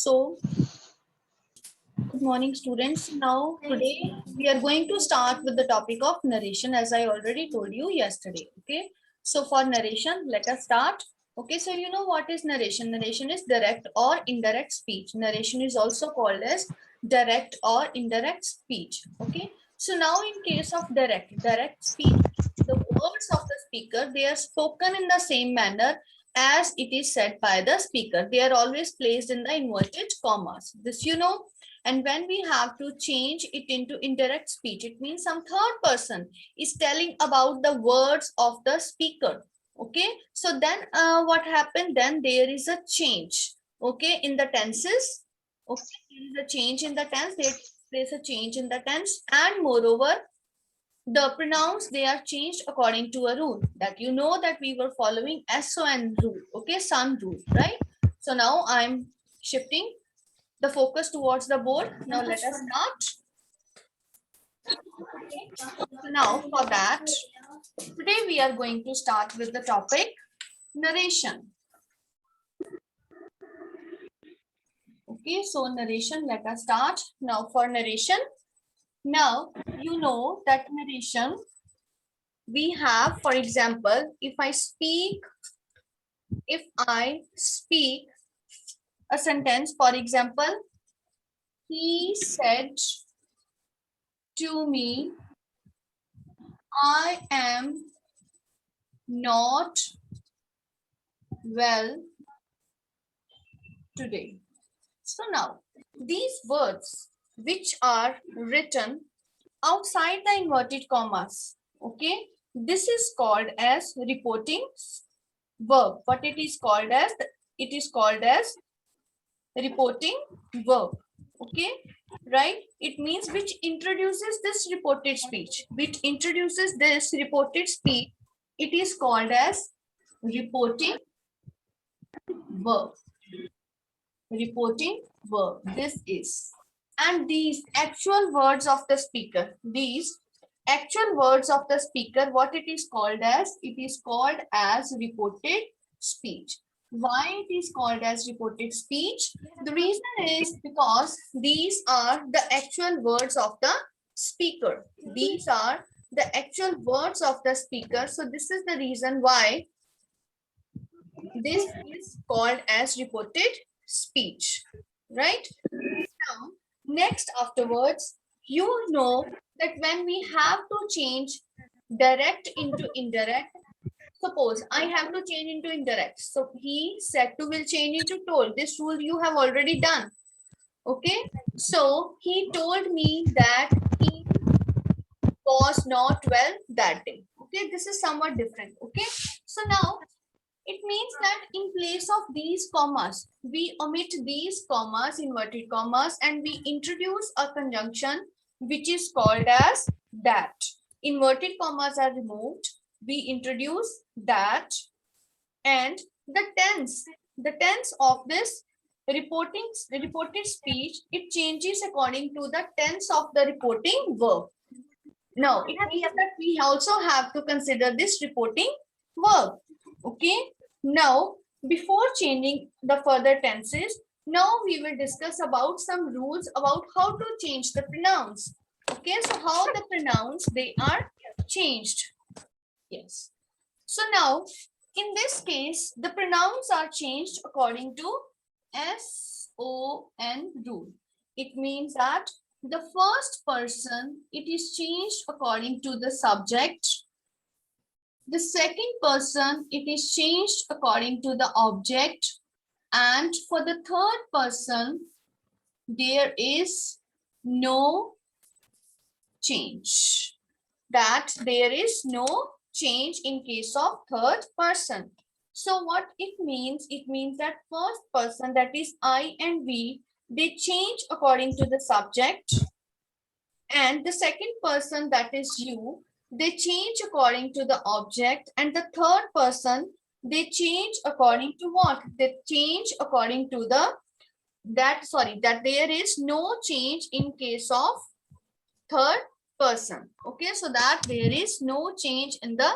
So, good morning, students. Now, today we are going to start with the topic of narration, as I already told you yesterday. Okay. So, for narration, let us start. Okay. So, you know what is narration? Narration is direct or indirect speech. Narration is also called as direct or indirect speech. Okay. So, now in case of direct speech, the words of the speaker, they are spoken in the same manner as it is said by the speaker. They are always placed in the inverted commas. This you know. And when we have to change it into indirect speech, it means some third person is telling about the words of the speaker. Okay, so then what happened? Then there is a change. Okay, in the tenses. Okay, there is a change in the tense. There is a change in the tense, and moreover, the pronouns, they are changed according to a rule that you know that we were following SON rule. Okay, sun rule, right? So now I'm shifting the focus towards the board. Now let us start. So now for that, today we are going to start with the topic narration. Okay, so narration, let us start. Now for narration, now you know that narration, we have, for example, if I speak a sentence, for example, he said to me, I am not well today. So now, these words which are written outside the inverted commas, okay, this is called as reporting verb. What it is called as? It is called as reporting verb. Okay, right? It means which introduces this reported speech. Which introduces this reported speech. It is called as reporting verb. Reporting verb. This is. And these actual words of the speaker. These actual words of the speaker, what it is called as? It is called as reported speech. Why it is called as reported speech? The reason is because these are the actual words of the speaker. These are the actual words of the speaker. So this is the reason why this is called as reported speech, right? Now, next afterwards, you know that when we have to change direct into indirect, suppose I have to change into indirect. So he said to will change into told. This rule you have already done. Okay. So he told me that he was not well that day. Okay. This is somewhat different. Okay. So now it means that in place of these commas, we omit these commas, inverted commas, and we introduce a conjunction which is called as that. Inverted commas are removed. We introduce that, and the tense of this reported speech, it changes according to the tense of the reporting verb. Now, it means that we also have to consider this reporting verb. Okay. Now, before changing the further tenses, now we will discuss about some rules about how to change the pronouns. Okay. So, how the pronouns, they are changed. Yes. So, now, in this case, the pronouns are changed according to SON rule. It means that the first person, it is changed according to the subject. The second person, it is changed according to the object. And for the third person, there is no change. That there is no change in case of third person. So what it means that first person, that is I and we, they change according to the subject, and the second person, that is you, they change according to the object, and the third person, they change according to what? They change according to the that there is no change in case of third person. Okay, so that there is no change in the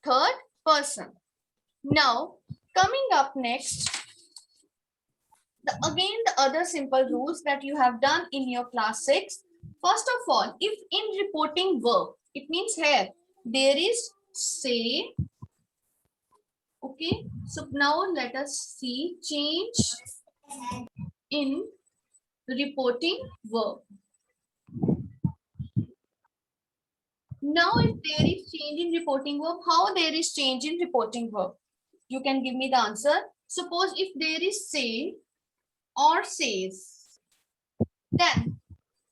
third person. Now, coming up next, Again, the other simple rules that you have done in your class 6. First of all, if in reporting verb, it means here there is say. Okay, so now let us see change in reporting verb. Now, if there is change in reporting verb, how there is change in reporting verb? You can give me the answer. Suppose if there is say or says, then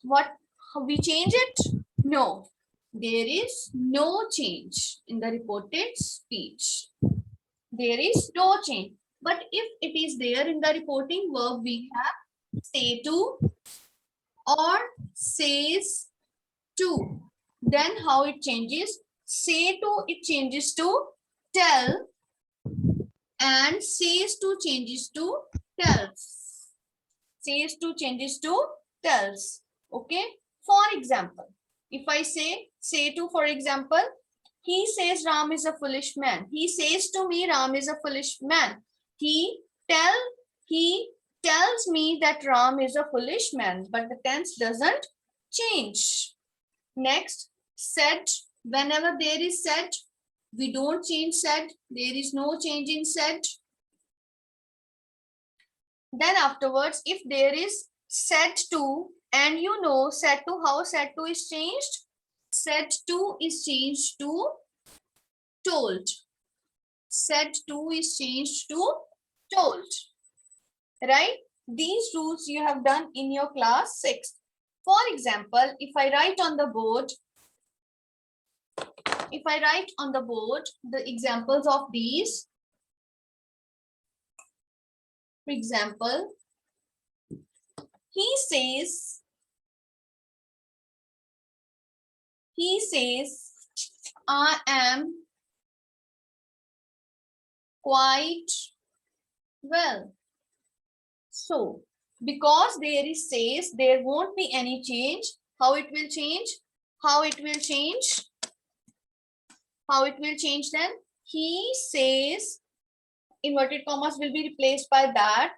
what we change it? No, there is no change in the reported speech. There is no change. But if it is there in the reporting verb, we have say to or says to. Then how it changes? Say to, it changes to tell, and says to changes to tells. Says to changes to tells. Okay. For example, if I say to, for example, he says Ram is a foolish man. He says to me Ram is a foolish man. He tells me that Ram is a foolish man, but the tense doesn't change. Next, said. Whenever there is said, we don't change said. There is no change in said. Then afterwards, if there is said to, and you know said to, how said to is changed? Said to is changed to told. Said to is changed to told. Right? These rules you have done in your class 6. For example, if I write on the board, the examples of these, for example, he says, I am quite well. So, because there is says, there won't be any change. How it will change? How it will change then? He says, inverted commas will be replaced by that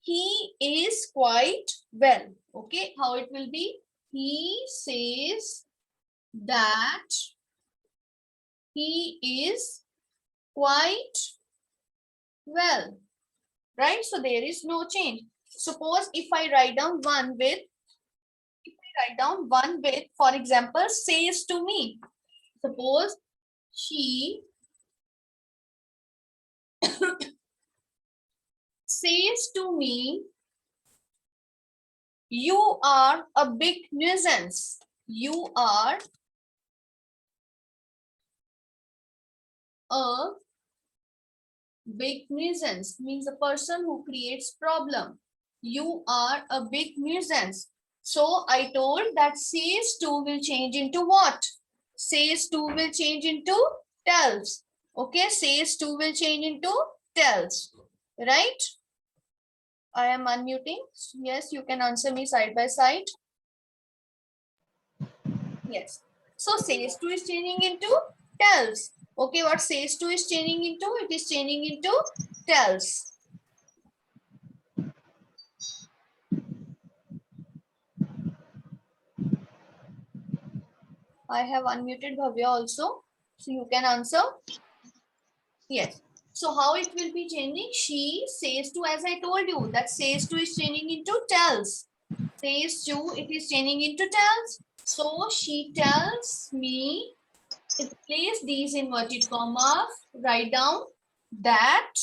he is quite well. Okay, how it will be? He says that he is quite well. Right? So there is no change. Suppose if I write down one with, for example, says to me. Suppose she says to me, you are a big nuisance. You are a big nuisance, means a person who creates problem. You are a big nuisance. So I told that says to will change into what? Says to will change into tells. Okay, says to will change into tells. Right? I am unmuting. Yes, you can answer me side by side. Yes. So says to is changing into tells. Okay, what says to is changing into? It is changing into tells. I have unmuted Bhavya also. So you can answer. Yes. So how it will be changing? She says to, as I told you, that says to is changing into tells. Says to, it is changing into tells. So she tells me, place these inverted commas, write down that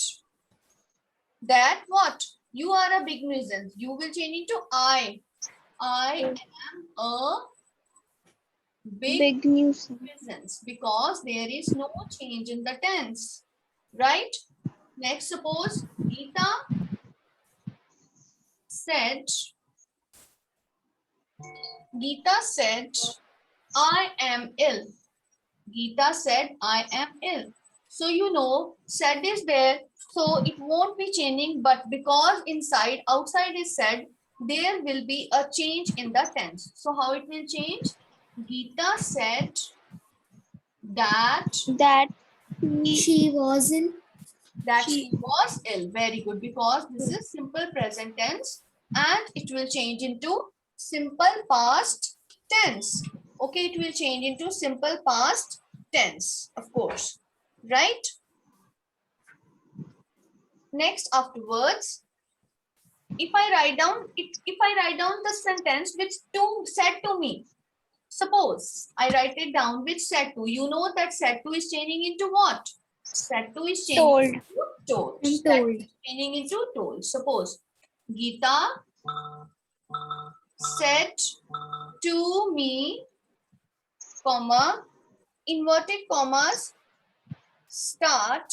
what? You are a big nuisance. You will change into I. I am a big nuisance because there is no change in the tense. Right? Next, suppose Geeta said, I am ill. Geeta said, I am ill. So you know, said is there, so it won't be changing, but because outside is said, there will be a change in the tense. So how it will change? Geeta said that She was in That she was ill. Very good, because this is simple present tense and it will change into simple past tense. Okay, it will change into simple past tense, of course, right? Next, afterwards, if I write down the sentence which two said to me, suppose I write it down which said to, you know that said to is changing into what? Said to is changing into told. Said to is changing into told. Suppose Geeta said to me, comma, inverted commas, start,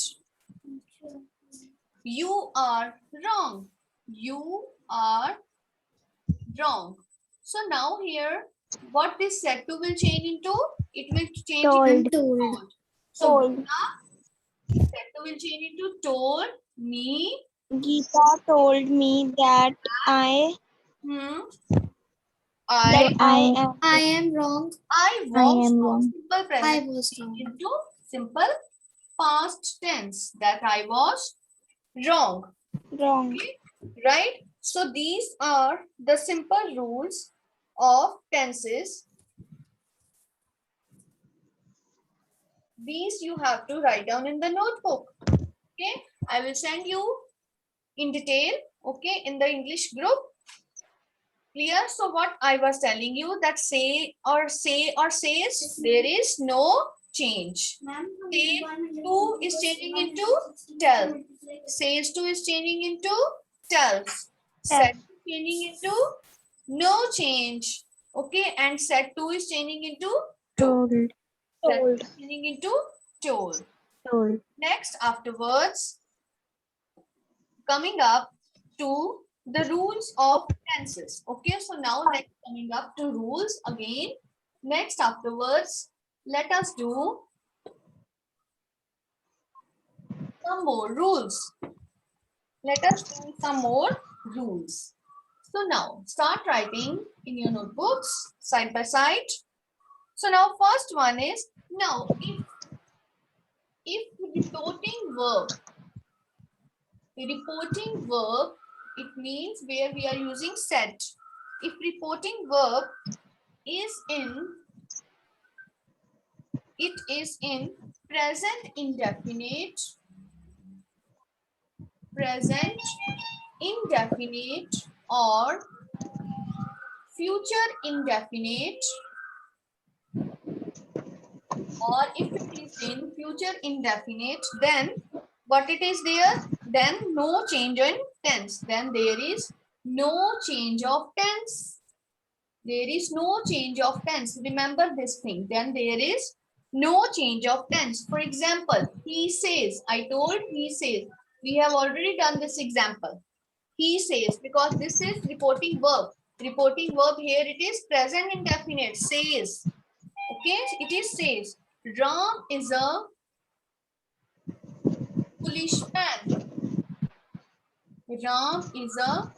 you are wrong. You are wrong. So now here, what this said to will change into? It will change into told. So Geeta said to will change into told me. Geeta told me that I I am wrong. was wrong. wrong. Simple present into simple past tense, that I was wrong. Wrong. Okay? Right? So these are the simple rules of tenses. These you have to write down in the notebook. Okay, I will send you in detail, okay, in the English group. Clear? So what I was telling you, that say or says, there is no change. Say to is changing into tell. Says to is changing into tells. Said to changing into no change. Okay, and said to is changing into told. Told. Changing into told. Told. Next, afterwards, coming up to the rules of tenses. Okay, so now let's coming up to rules again. Next, afterwards, let us do some more rules. Let us do some more rules. So now start writing in your notebooks side by side. So now first one is, now if reporting verb, it means where we are using set. If reporting verb is in, it is in present indefinite, or future indefinite, or if it is in future indefinite, then what it is there? Then no change in tense. Then there is no change of tense. There is no change of tense. Remember this thing. Then there is no change of tense. For example, he says. I told he says. We have already done this example. He says, because this is reporting verb. Reporting verb here, it is present indefinite. Says. Okay, it is says. Ram is a foolish man. Ram is a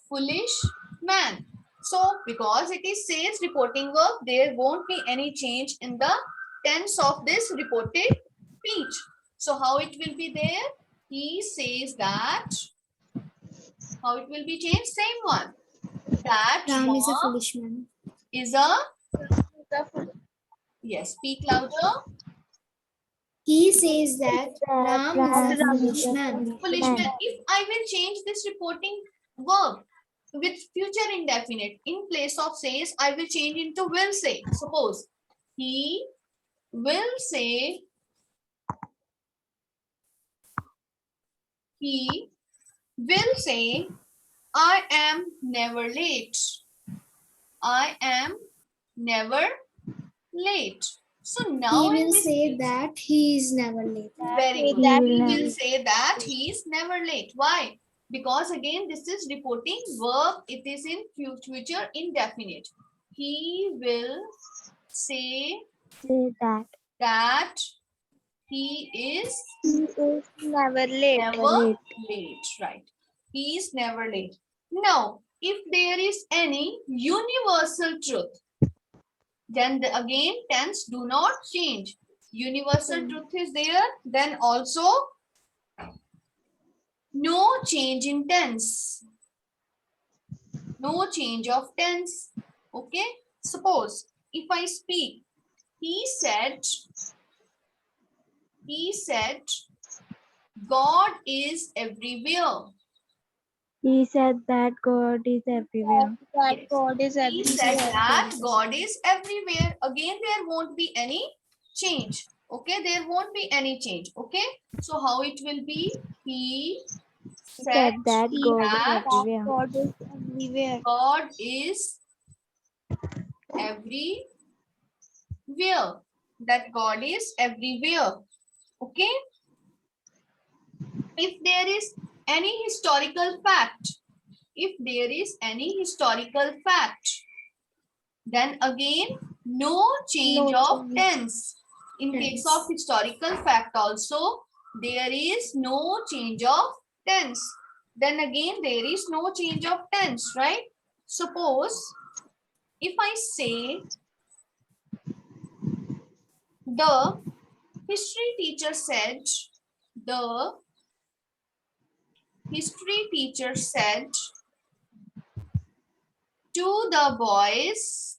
foolish man. So, because it is says reporting verb, there won't be any change in the tense of this reported speech. So, how it will be there? He says that. How it will be changed? Same one. That Ram is a foolish man. Is a, yes, speak louder. He says that Ram is a foolish man. Foolish man. If I will change this reporting verb with future indefinite, in place of says, I will change into will say. Suppose he will say, he will say, I am never late. I am never late. So now he will say that he is never late. Very good. He will say that he is never late. Why? Because again, this is reporting verb. It is in future indefinite. He will say that he is never late. never late. Right. He is never late. Now, if there is any universal truth, then again tense do not change. Universal truth is there, then also no change in tense. No change of tense. Okay. Suppose if I speak, he said, God is everywhere. He said that God is everywhere. Yes. He said that God is everywhere. Again, there won't be any change. Okay, there won't be any change. Okay, so how it will be? He said That God is that everywhere. God is everywhere. God is everywhere. That God is everywhere. Okay. If there is any historical fact, then again no change of tense. In case of historical fact also, there is no change of tense. Then again there is no change of tense, right? Suppose if I say the history teacher said, the history teacher said to the boys,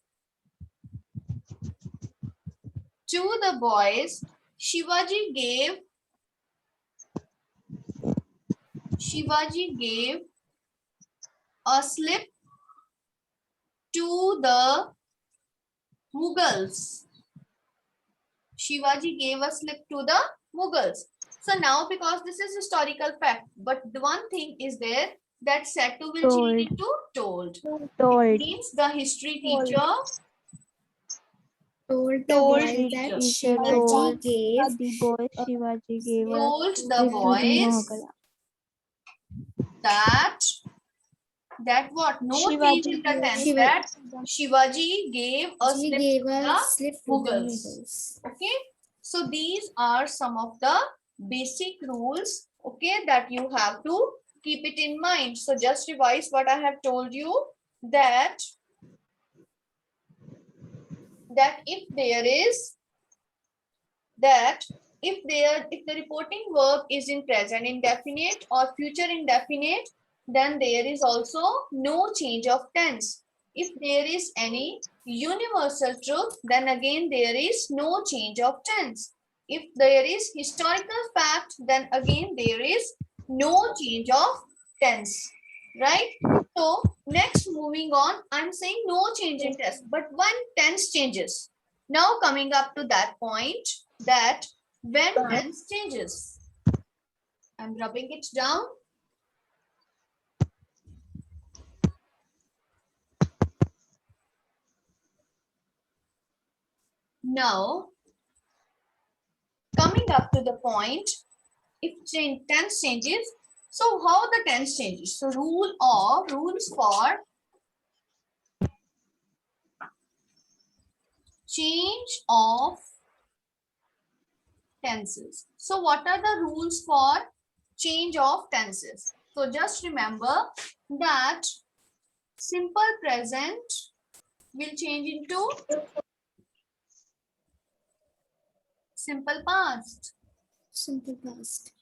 Shivaji gave a slip to the Mughals. Shivaji gave a slip to the Mughals. So now, because this is historical fact, but the one thing is there that said to will change into told. It means the history teacher Told the told boys teacher. that Teacher Shivaji told gave the boys Shivaji gave a Told the slip to the boys Mughal. that what? No change in the tense. That Shivaji gave a He slip gave to a the slip to the Mughals. Mughals. Okay, so these are some of the basic rules, okay, that you have to keep it in mind. So just revise what I have told you, that if there is if the reporting verb is in present indefinite or future indefinite, then there is also no change of tense. If there is any universal truth, then again there is no change of tense. If there is historical fact, then again there is no change of tense, right? So next, moving on, I'm saying no change in tense, but when tense changes. Now coming up to that point, that when tense changes. I'm rubbing it down. Now, coming up to the point, if tense changes, so how the tense changes? So rules for change of tenses. So what are the rules for change of tenses? So just remember that simple present will change into simple past. Simple past.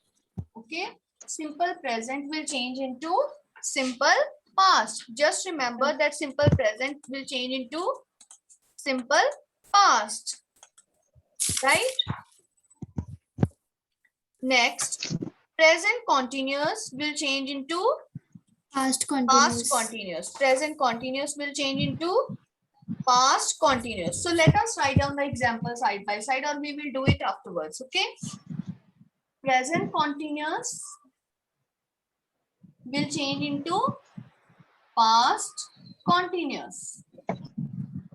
Okay, simple present will change into simple past. Just remember that simple present will change into simple past, right? Next, present continuous will change into Past past continuous. continuous. Present continuous will change into past continuous. So let us write down the example side by side, or we will do it afterwards. Okay, present continuous will change into past continuous.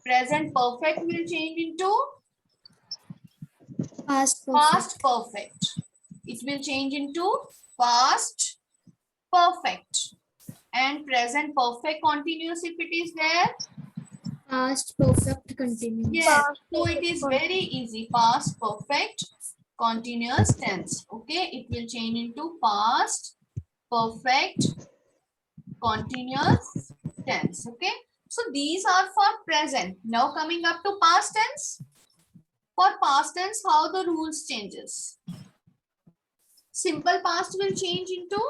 Present perfect will change into Past perfect. past perfect. It will change into past perfect. And present perfect continuous, if it is there. Past perfect continuous. Yes. So it is very easy. Past perfect continuous tense. Okay. It will change into past perfect continuous tense. Okay. So these are for present. Now coming up to past tense. For past tense, how the rules changes? Simple past will change into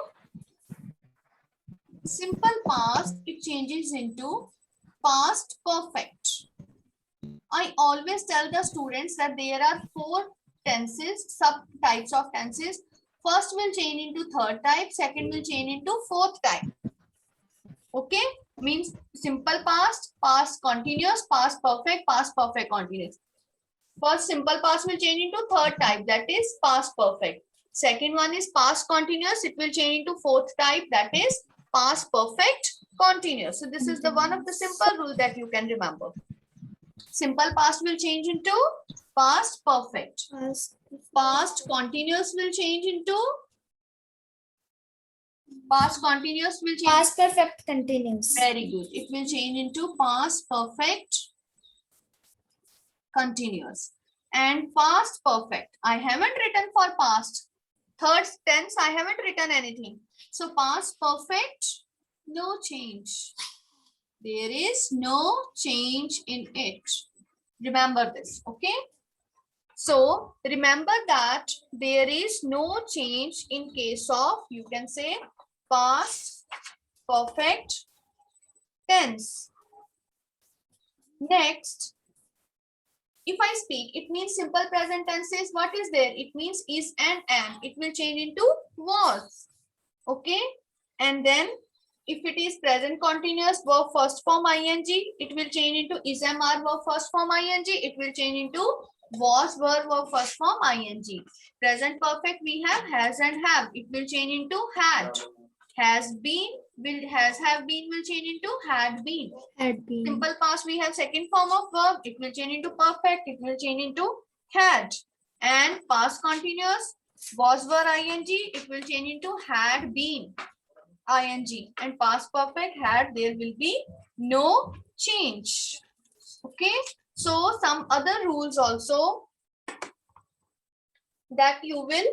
simple past, it changes into past perfect. I always tell the students that there are 4 tenses, subtypes of tenses. First will change into third type, second will change into fourth type. Okay, means simple past, past continuous, past perfect continuous. First simple past will change into third type, that is past perfect. Second one is past continuous, it will change into fourth type, that is past perfect continuous. So this is the one of the simple rule that you can remember. Simple past will change into past perfect. Past continuous will change into past continuous will change. Past perfect continuous. Very good. It will change into past perfect continuous. And past perfect, I haven't written for past. Third tense, I haven't written anything. So past perfect, no change. There is no change in it. Remember this, okay? So remember that there is no change in case of, you can say, past perfect tense. Next, if I speak, it means simple present tenses. What is there? It means is and am. It will change into was. Okay. And then if it is present continuous verb first form ing, it will change into is am are verb first form ing. It will change into was verb first form ing. Present perfect we have has and have. It will change into had. Has been will has have been will change into had been. Had been. Simple past we have second form of verb. It will change into perfect. It will change into had. And past continuous was were ing. It will change into had been ing. And past perfect had, there will be no change. Okay. So some other rules also that you will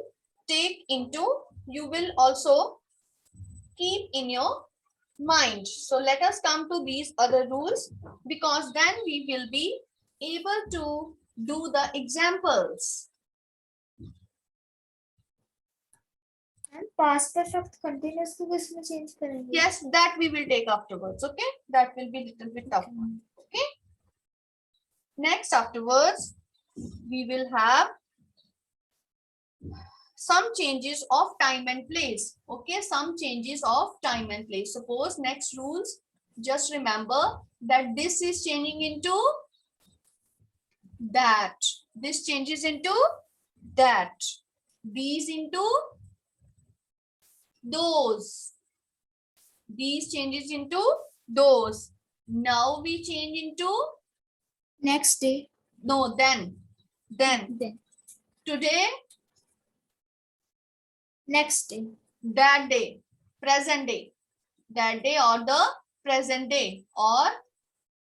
take into, you will also keep in your mind. So let us come to these other rules, because then we will be able to do the examples. And past perfect continuous को किसमें change करेंगे? Yes, that we will take afterwards. Okay, that will be little bit tough. Okay. Next, afterwards, we will have some changes of time and place. Okay, some changes of time and place. Suppose next rules, just remember that this is changing into that. This changes into that. These into those. These changes into those. Now we change into Next day. no, then. Today, Next day. that day, present day. That day or the present day or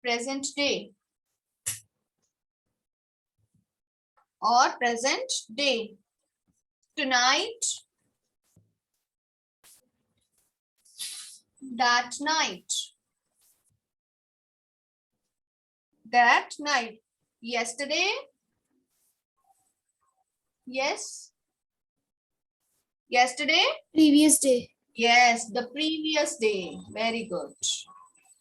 present day. Or present day. Tonight, that night. That night. Yesterday. Yes. Yesterday. Previous day. Yes, the previous day. Very good.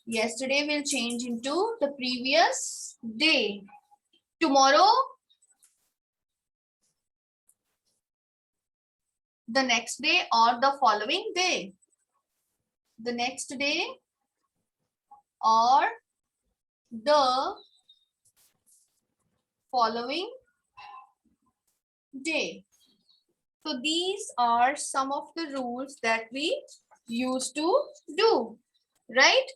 Yesterday will change into the previous day. Tomorrow, the next day or the following day. The next day or the following day. So these are some of the rules that we used to do, right?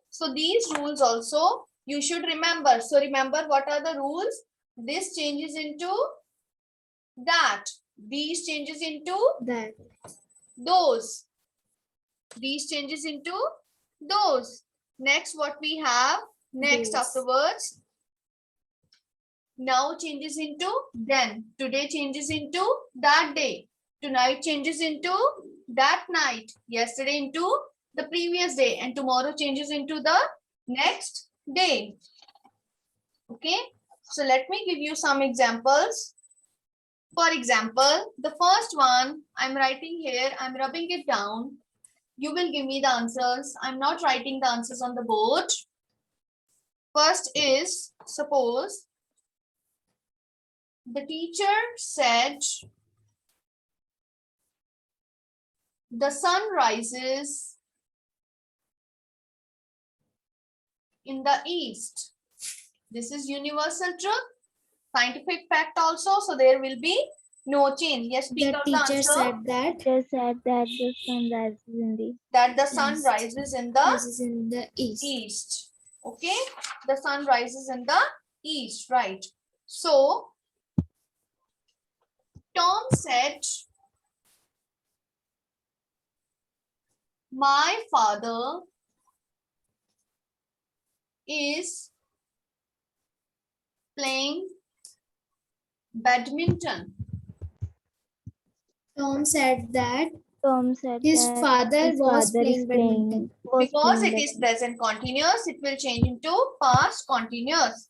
So these rules also you should remember. So remember, what are the rules? This changes into that. These changes into That. those. These changes into those. Next, what we have next Those. afterwards. Now changes into then. Today changes into that day. Tonight changes into that night. Yesterday into the previous day. And tomorrow changes into the next day. Okay. So let me give you some examples. For example, the first one I'm writing here, I'm rubbing it down. You will give me the answers. I'm not writing the answers on the board. First is, suppose the teacher said the sun rises in the east. This is universal truth, scientific fact also, so there will be no change. Yes, speak The out the teacher answer. said that Teacher said that the sun rises in the That the sun Yes. rises in the this is in the east. east. Okay, the sun rises in the east, right? So Tom said, my father is playing badminton. Tom said that Tom said his that father his was father is playing badminton. Because it playing is present continuous, it will change into past continuous.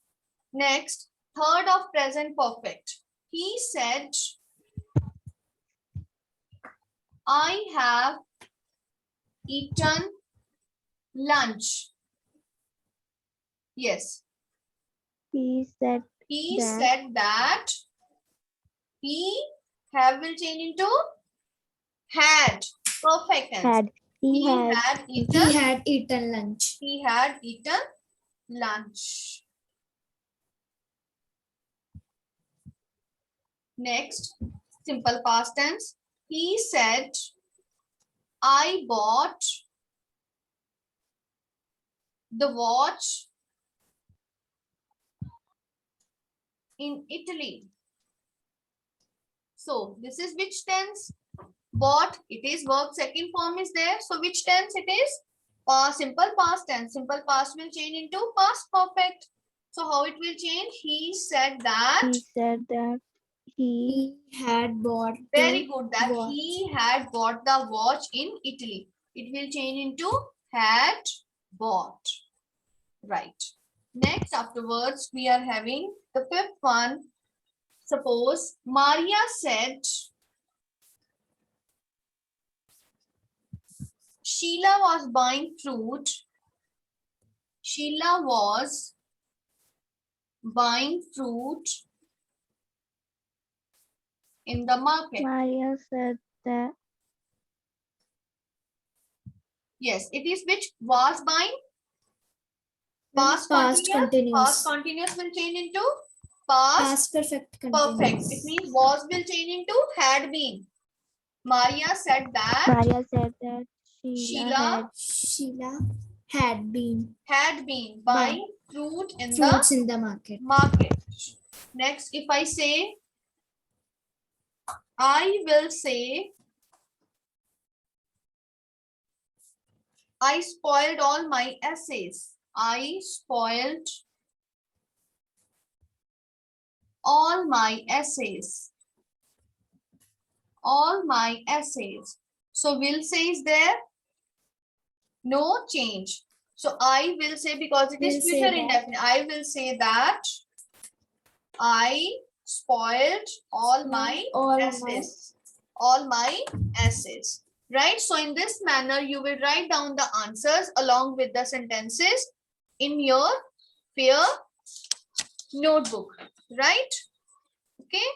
Next, third of present perfect. He said, I have eaten lunch. Yes, He said he that said that. He have will change into had. Perfect tense. had he had He eaten. had eaten lunch. He had eaten lunch. Next, simple past tense. He said, I bought the watch in Italy. So this is which tense? Bought, it is verb, second form is there. So which tense it is? Simple past tense. Simple past will change into past perfect. So how it will change? He said that. he said that he He had bought Very the good. That watch. he had bought the watch in Italy. It will change into had bought. Right. Next, afterwards, we are having the fifth one. Suppose Maria said, Sheila was buying fruit. Sheila was buying fruit in the market. Maria said that Yes, it is which was buying? Past continuous. continuous. Past continuous will change into past Past perfect continuous. perfect. It means was will change into had been. Maria said that Maria said that Sheila Sheila had been had been buying fruit in fruits in the market. the market. Next, if I say, I will say, I spoiled all my essays. I spoiled all my essays. All my essays. So will say is there? No change. So I will say, because it is Will say future that. indefinite, I will say that I spoiled all my essays. All my essays. Right? So in this manner, you will write down the answers along with the sentences in your fair notebook. Right? Okay.